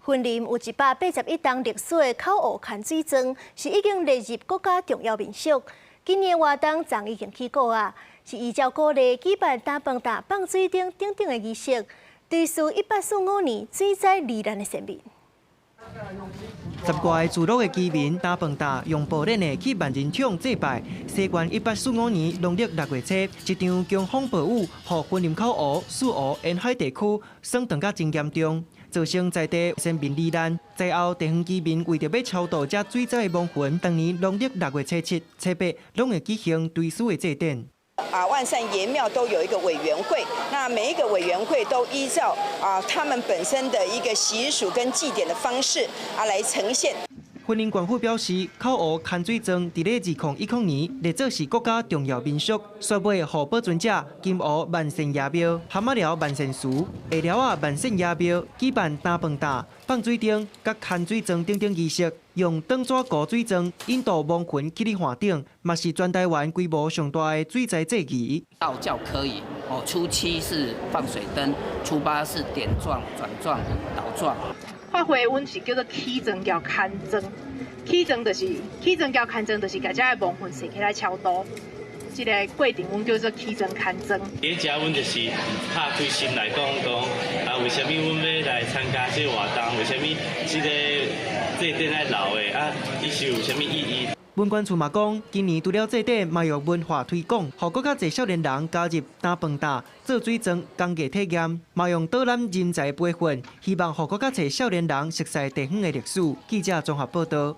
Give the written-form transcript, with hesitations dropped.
雲林有181棟歷史的口湖牽水莊，是已經列入國家重要民俗。今年活動昨已經起過啊，是依照古例舉辦打飯打放水燈等等的儀式，追溯1845年水災罹難的先民。十怪聚落的居民打飯打用布鏈的去萬人搶祭拜。西元1845年農曆6月7，一場強風暴雨，讓雲林口湖、四湖沿海地區霜凍甲真嚴重，造成在地先民罹難。災後，地方居民為着要超度這水災的亡魂，當年農曆6月初7、初8，攏會舉行追思的祭典。萬善爺廟都有一個委員會，那每一個委員會都依照他們本身的一個習俗跟祭典的方式來呈現。雲林縣府表示，口湖牽水莊佇咧2010年列作是國家重要民俗，宣布予保存者金湖萬善爺廟、蛤蟆寮萬善祠、下寮萬善爺廟舉辦打飯打、放水燈、甲牽水莊等等儀式，用燈紙糊水莊引導亡魂去裡岸頂，嘛是全台灣規模上大的水災祭儀。道教可以初7是放水燈，初8是點狀、轉狀、倒狀。發揮阮是叫做起莊叫牽莊，起莊叫牽莊，就是把這個亡魂生起來超度。這個過程阮叫做起莊牽莊。第一隻阮就是拍開心來講，為什麼阮要來參加這個活動？為什麼這個祭典來鬧的？伊是有什麼意義？文管處嘛講，今年除了祭典，嘛用文化推廣，讓更加儕少年人加入打飯打、做水莊工藝體驗，嘛用導覽人才培訓，希望讓更加儕少年人熟悉地方的歷史。記者綜合報道。